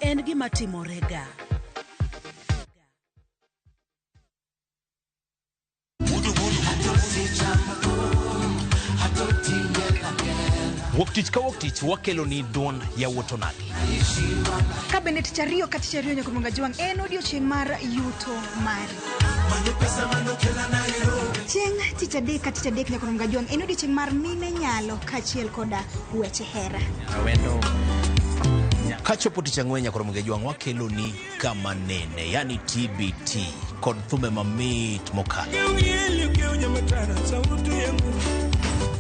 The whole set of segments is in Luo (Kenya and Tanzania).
en gima timorega. Woktich ka woktich wakelo ni duon ya wotonagi. Kabinet chariyo kati chariyo nyako monga juang en odiochieng' mar yuto mari. Chieng' tich adek kati tich adek nyako monga juang en odiochieng' mar mine nyalo kachiel koda weche hera. Kachopo tich ang'wen nyako monga juang wakelo ni kama nene, yani TBT kod thume mamit mokalo.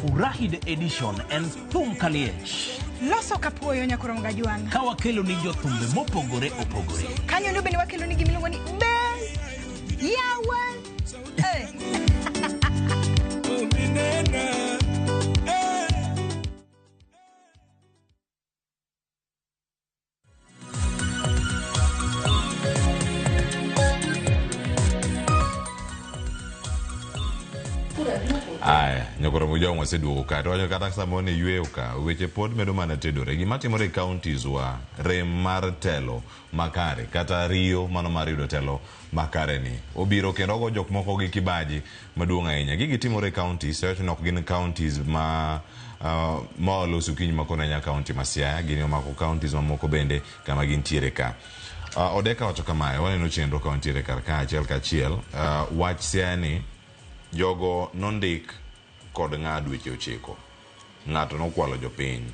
Furahi the edition and thum kaliech. Loso kapuoyo nyako monga juang. Ka wakelo ni jothumbe mopogore opogore. Kanyo ndo bende wakelo ni gimiluongo ni Best Yawa. Nyakoro mujao mwaseduogo ka to wanyo kata samone yueyo ka weche pod medo mana tedore. Gima timore counties wa rem mar telo makare kata riyo mano mar yudo telo makare ni obiro kendo go jok moko gi kibaji maduong' ahinya. Gigi timore counties search nok gin counties ma olosu kiny makonanya county ma Siaya gin mako counties mamoko bende kama gintiere ka. Odeka wacho kamae waneno chenro kauntiere kar ka achiel kachiel wach Siaya ni jogo nondik kod ng'ad weche ochiko. Ng'ato nokwalo jopiny.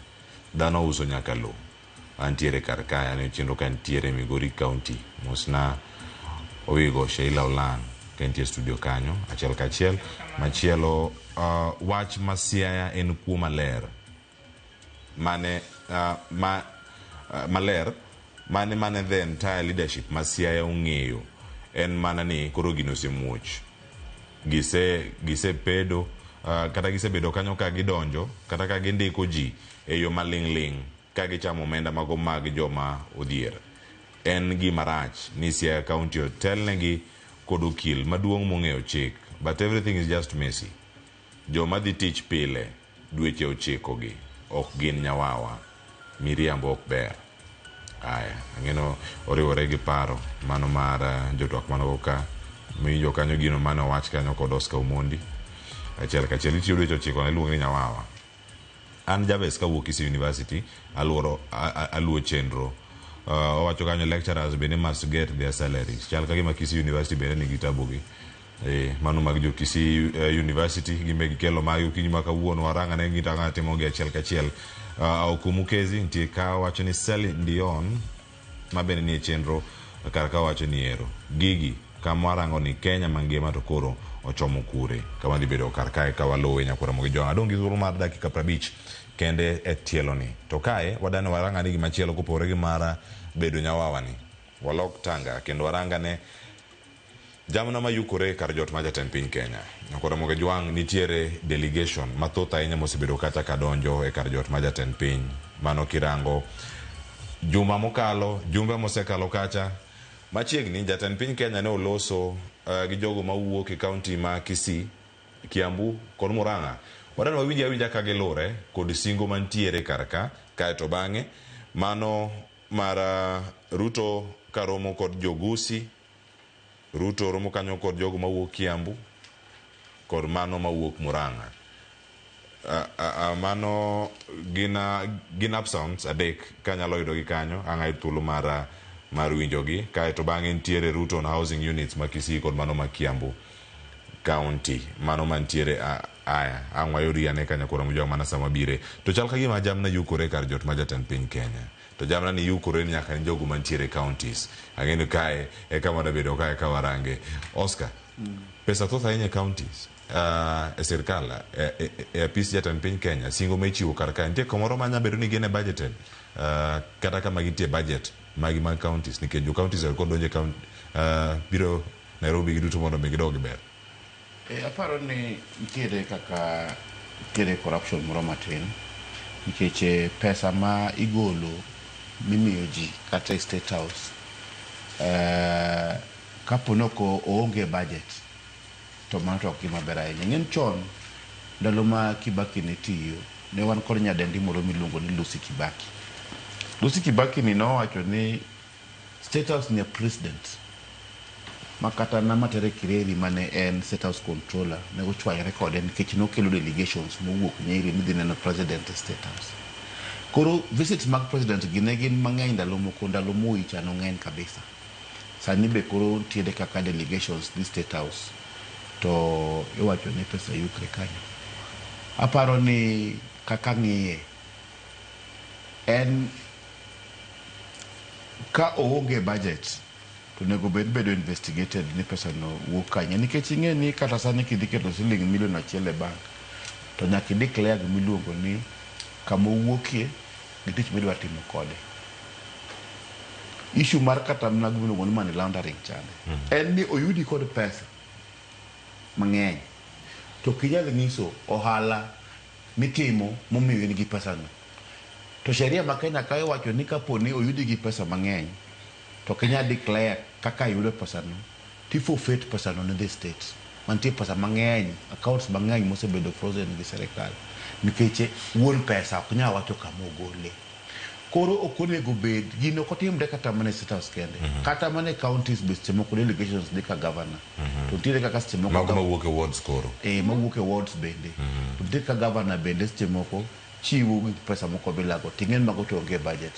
Dhano uso nyaka lo. Antiere kar kaya ne chenro ka ntiere Migori County. Mosna Owigo Sheila Olan kentie studio kanyo achiel kachiel. Machielo wach ma Siaya en kuo maler. Maler mane the entire leadership ma Siaya ong'eyo en mana ni koro gino osemuoch. Gise pedo kata gise bedo kanyo ka gidonjo kata ka gindiko ji e yo maling' ka gichamo omenda mago mag joma odhier. En gima rach ni Siaya County otelnegi kod okil maduong' mong'eyo chik, but everything is just messy. Joma dhi tich pile dweche ochiko gi ok gin nyawawa, miriambo ok ber. Ang'eno oriwore gi paro mano mar jotwak manogo ka miyo kanyo gino mane owach kanyo kod Oscar Omondi achiel kachiel itiyo dweche ochiko ne luongo ni nyawawa. An Jabez kawuok Kisii University aluo chenro. Owacho kanyo lecturers bende must get their salaries. Chal ka gima Kisii University bende nigi tabugi. Mano mag jo Kisii University gimbe gikelo mayo kiny maka wuono waranga ne gitanga timo gi achiel kachiel. Okumukezi ntie ka wacho ni Celine Dion mabende ni chenro kar ka wacho ni ero. Gigi kamarango ni Kenya mangima to koro ochomo kure kama dhi bedo kar kae ka walowe nyakora mogi jo adongi zuru mar dakika 50 kende e tielo ni to kae wadane waranga ni gimachielo kopore gi mara bedo nyawawa ni walok tanga kendo waranga ne jamna mayukore kar jot ma jatend piny Kenya nyakora mogi jwang nitiere delegation mathoth ahinya mosebedo kata kadonjo e kar jot ma jatend piny mano kirango juma mokalo jumbe mosekalo kacha. Machiegni jatend piny Kenya ne oloso gi jogo mawuok e county ma Kisii, Kiambu kod Murang'a. Wadano wawinja ka gilure kod singo mantiere kar ka kaeto bang'e mano mar Ruto karomo kod Jogusi, Ruto romo kanyo kod jogo mawuok Kiambu kod mano mawuok Murang'a. Mano gin absence adek kanyalo yudo gi kanyo ang'ay thuolo mar winjogi kaeto bang'e ntiere Ruto on housing units ma Kisii kod mano ma Kiambu County mano mantiere ang'wayo riane kanya kora mujao mana sama bire to chal ka gima jamna yukore kar jot ma jatend piny Kenya to jamna ni yukore ni nyaka ni jogo mantiere counties ang'eno kae e kama da bedo kae ka warange Oscar pesa thoth ahinya counties e sirkal e apis jatend piny Kenya singo mechiwo kar kae nitie komoro manya bedo ni gene budgeted kata kama gitie budget magi mag counties nikech jo counties ko donje biro Nairobi giduto mondo gidog ber. Aparo ni nitiere kaka nitiere corruption moro matin nikech pesa ma igolo mimiyo ji kata State House kaponoko oonge budget to mano to ok gima ber ahinya. Ng'en chon ndalo ma Kibaki ne tiyo ne wan kod nyadendi moro miluongo ni Lucy Kibaki. Lucy Kibaki ni nowacho ni State House ni president makata na matere Kireri mane en State House controller ne ochwaye record en nikech nokelo delegations mowuok Nyeri midhi neno president State House. Koro visits mag president gin mang'eny ndalo moko, ndalo Moi cha nong'eny kabisa. Sani be koro tiede kaka delegations di State House to iwacho ni pesa yukre kanyo. Aparo ni kaka ng'iye en ka oonge budget to nego bedo investigated ni pesa no wuok kanye, nikech ing'e ni kata sani kidhi keto siling milion 1 e bank to nyaka declare gimiluongo ni kama owuokie gi tich midwa timo kode. Issue mar kata mna gimiluongo ni money laundering chande en ni oyudi kod pesa mang'eny to kinyal nyiso ohala mitimo momiyo ni gi pesa no. To sheria ma Kenya kae wacho ni kapo ni oyudi gi pesa mang'eny to Kenya declare kaka yudo pesa no, ti forfeit pesa no ne the state. Mantie pesa mang'eny, accounts mang'eny mosebedo frozen gi serikal nikech wuon pesa Kenya wacho kama ogole. Koro okonego bed gino kotimre kata mane State House kende, kata mane counties be moko delegations dika governor to tiere kaka moko mago mawuok e wards koro mawuok e wards bende to dika governor bende moko chiwo pesa moko bilago tingen mago to onge budget.